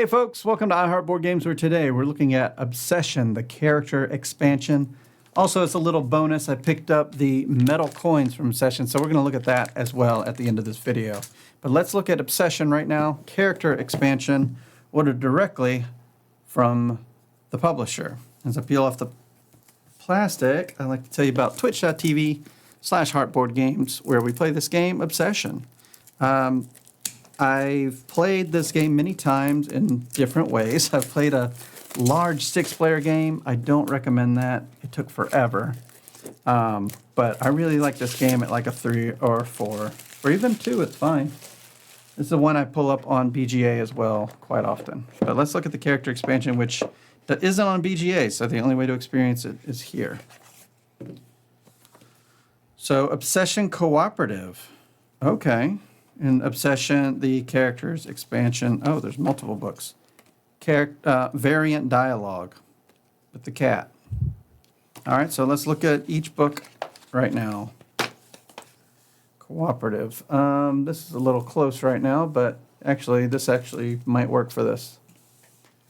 Hey folks, welcome to iHeart Board Games, where today we're looking at Obsession, the character expansion. Also, as a little bonus, I picked up the metal coins from Obsession, so we're going to look at that as well at the end of this video. But let's look at Obsession right now, character expansion, ordered directly from the publisher. As I peel off the plastic, I'd like to tell you about twitch.tv/heartboardgames, where we play this game, Obsession. I've played this game many times in different ways. I've played a large 6-player game. I don't recommend that. It took forever. But I really like this game at like a 3 or 4, or even 2, it's fine. This is the one I pull up on BGA as well quite often. But let's look at the character expansion, which isn't on BGA, so the only way to experience it is here. So, Obsession Cooperative. Okay. In Obsession, the characters expansion. Oh, there's multiple books. Variant dialogue with the cat. All right, so let's look at each book right now. Cooperative. This is a little close right now, but actually, this actually might work for this.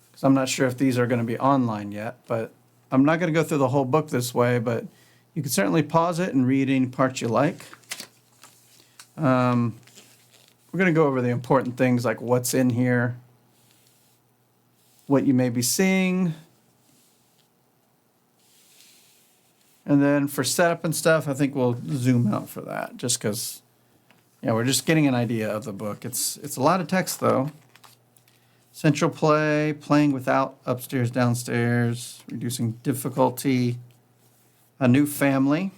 Because I'm not sure if these are going to be online yet, but I'm not going to go through the whole book this way, but you can certainly pause it and read any parts you like. We're going to go over the important things like what's in here, what you may be seeing, and then for setup and stuff, I think we'll zoom out for that just because, yeah, we're just getting an idea of the book. It's a lot of text, though. Central play, playing without upstairs, downstairs, reducing difficulty, a new family,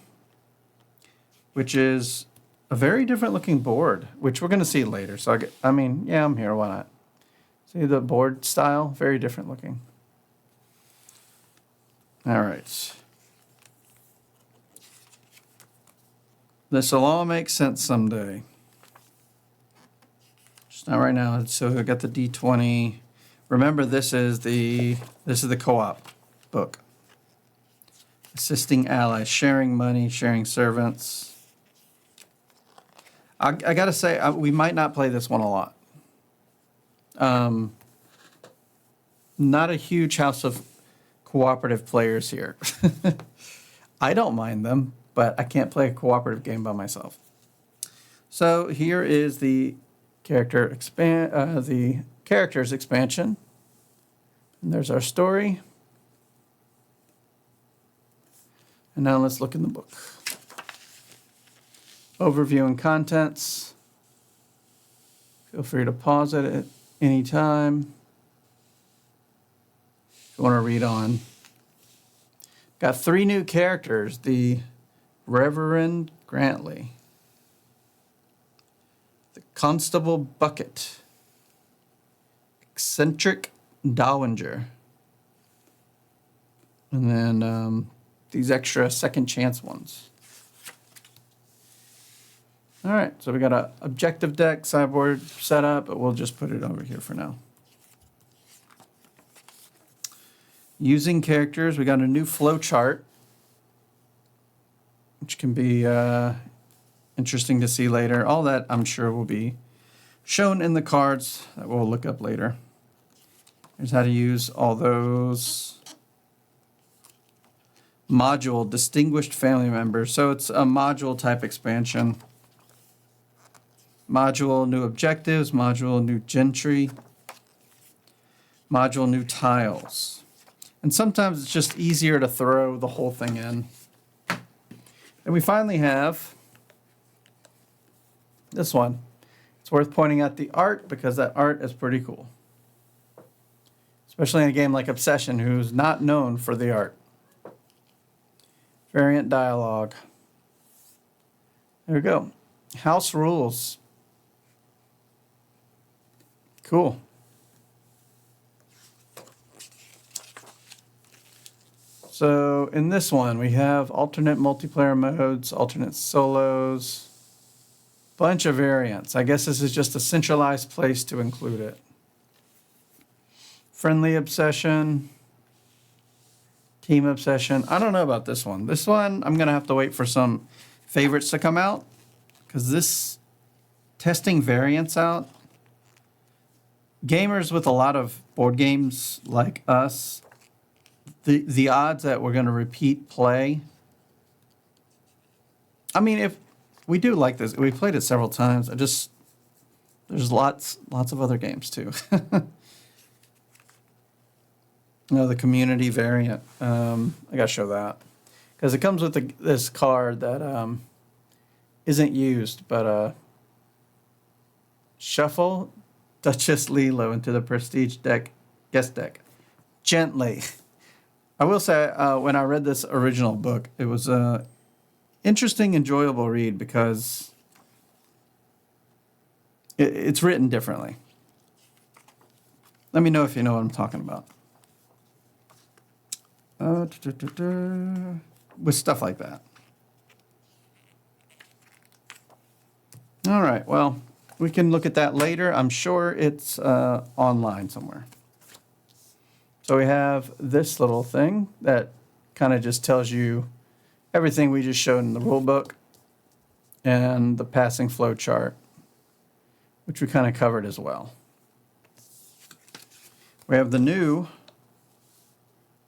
which is a very different looking board, which we're going to see later. So, yeah, I'm here. Why not? See the board style? Very different looking. All right. This will all make sense someday. Just not right now. So I got the D20. Remember, this is the co-op book. Assisting allies, sharing money, sharing servants. I got to say, we might not play this one a lot. Not a huge house of cooperative players here. I don't mind them, but I can't play a cooperative game by myself. So here is the characters expansion. And there's our story. And now let's look in the book. Overview and contents. Feel free to pause it at any time if you want to read on. Got 3 new characters. The Reverend Grantley, the Constable Bucket, Eccentric Dowager, and then these extra second chance ones. All right, so we got an objective deck, sideboard set up, but we'll just put it over here for now. Using characters, we got a new flow chart, which can be interesting to see later. All that, I'm sure, will be shown in the cards that we'll look up later. Here's how to use all those. Module, distinguished family members. So it's a module type expansion. Module, new objectives. Module, new gentry. Module, new tiles. And sometimes it's just easier to throw the whole thing in. And we finally have this one. It's worth pointing out the art because that art is pretty cool. Especially in a game like Obsession, who's not known for the art. Variant dialogue. There we go. House rules. Cool. So in this one, we have alternate multiplayer modes, alternate solos, bunch of variants. I guess this is just a centralized place to include it. Friendly Obsession, Team Obsession. I don't know about this one. This one, I'm going to have to wait for some favorites to come out because this testing variants out gamers with a lot of board games like us, the odds that we're going to repeat play. I mean, if we do like this, we played it several times. There's lots of other games too. The community variant. I gotta show that because it comes with this card that isn't used, but shuffle Duchess Lilo into the Prestige deck, guest deck, gently. I will say, when I read this original book, it was a interesting, enjoyable read because it's written differently. Let me know if you know what I'm talking about. With stuff like that. All right, well, we can look at that later. I'm sure it's online somewhere. So we have this little thing that kind of just tells you everything we just showed in the rule book and the passing flow chart, which we kind of covered as well. We have the new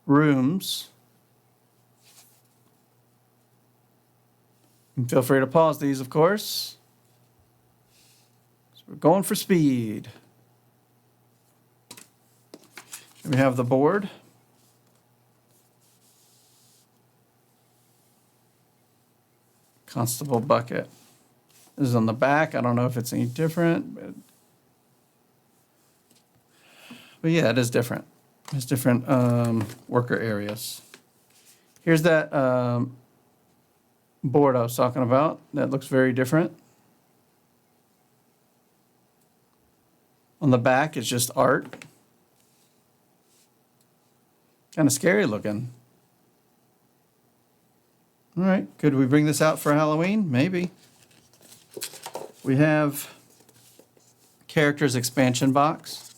rooms. And feel free to pause these, of course. So we're going for speed. We have the board. Constable bucket. This is on the back. I don't know if it's any different, but yeah, it is different. There's different worker areas. Here's that board I was talking about. That looks very different. On the back, it's just art. Kind of scary looking. All right, could we bring this out for Halloween? Maybe. We have characters expansion box.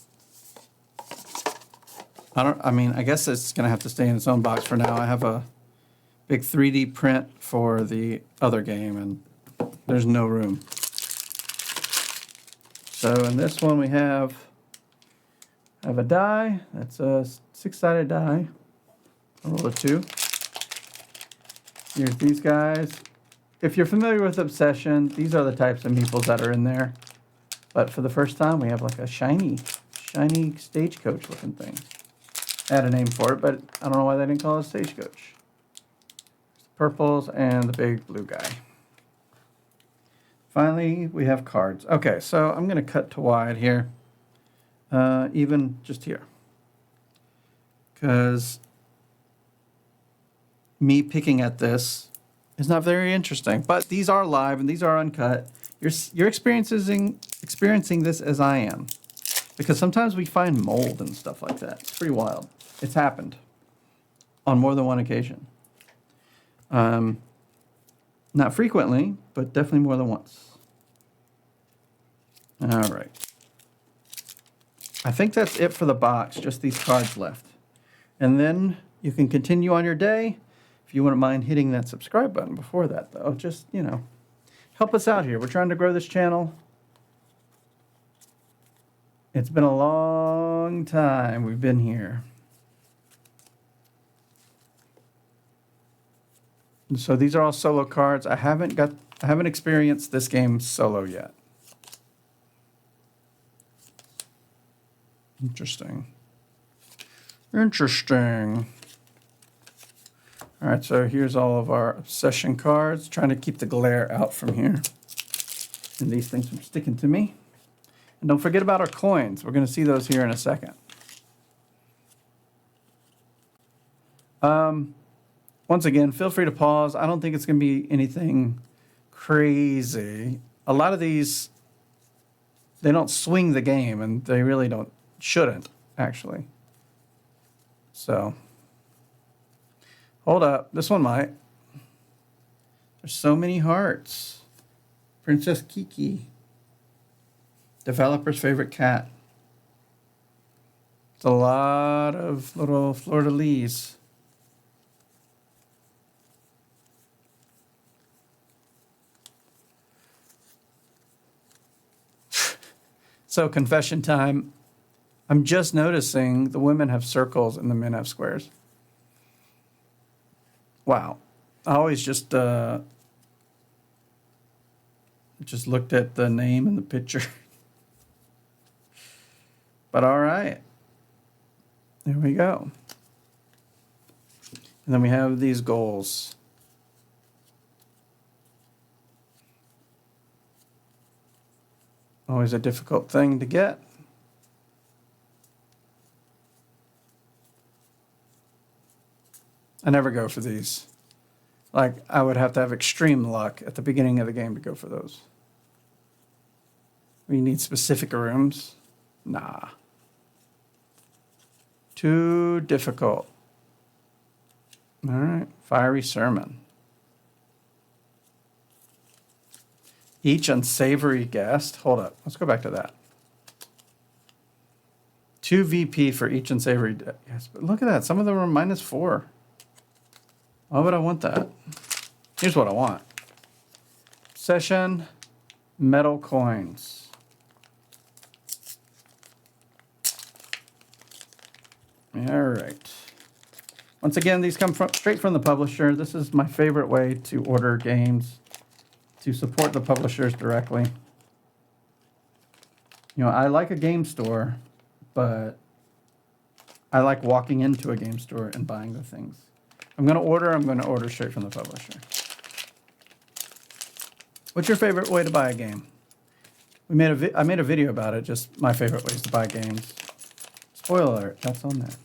I guess it's gonna have to stay in its own box for now. I have a big 3D print for the other game and there's no room. So in this one we have a die. That's a 6-sided die. A roll of 2. Here's these guys. If you're familiar with Obsession, these are the types of meeples that are in there. But for the first time, we have like a shiny stagecoach looking thing. I had a name for it, but I don't know why they didn't call it a stagecoach. Purples and the big blue guy. Finally, we have cards. Okay, so I'm going to cut to wide here. Even just here. Because me picking at this is not very interesting. But these are live and these are uncut. You're experiencing this as I am. Because sometimes we find mold and stuff like that. It's pretty wild. It's happened on more than one occasion. Not frequently, but definitely more than once. All right. I think that's it for the box, just these cards left. And then you can continue on your day. If you wouldn't mind hitting that subscribe button before that, though, just, help us out here. We're trying to grow this channel. It's been a long time we've been here. And so these are all solo cards. I haven't experienced this game solo yet. Interesting. All right, so here's all of our Obsession cards. Trying to keep the glare out from here. And these things from sticking to me. And don't forget about our coins. We're going to see those here in a second. Once again, feel free to pause. I don't think it's going to be anything crazy. A lot of these, they don't swing the game, and they really shouldn't, actually. So, hold up. This one might. There's so many hearts. Princess Kiki. Developer's favorite cat. It's a lot of little fleur-de-lis. So confession time. I'm just noticing the women have circles and the men have squares. Wow. I always just looked at the name and the picture. But all right. There we go. And then we have these goals. Always a difficult thing to get. I never go for these. Like, I would have to have extreme luck at the beginning of the game to go for those. We need specific rooms. Nah. Too difficult. All right. Fiery sermon. Each unsavory guest. Hold up. Let's go back to that. 2 VP for each unsavory guest. But look at that. Some of them are -4. Why would I want that? Here's what I want. Session metal coins. All right. Once again, these come straight from the publisher. This is my favorite way to order games, to support the publishers directly. You know, I like a game store, but I like walking into a game store and buying the things. I'm going to order straight from the publisher. What's your favorite way to buy a game? I made a video about it, just my favorite ways to buy games. Spoiler alert, that's on there.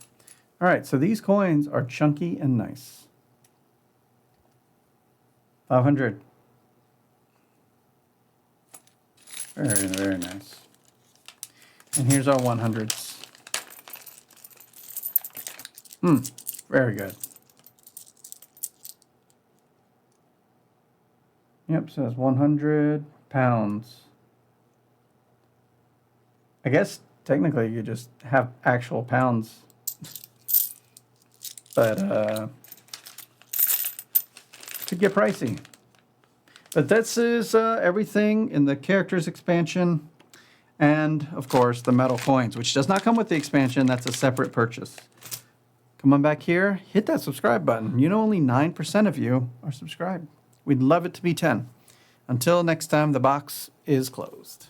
All right, so these coins are chunky and nice. 500. Very, very nice. And here's our 100s. Very good. Yep, says 100 pounds. I guess technically you just have actual pounds. But could get pricey. But this is everything in the characters expansion. And, of course, the metal coins, which does not come with the expansion. That's a separate purchase. Come on back here. Hit that subscribe button. You know only 9% of you are subscribed. We'd love it to be 10. Until next time, the box is closed.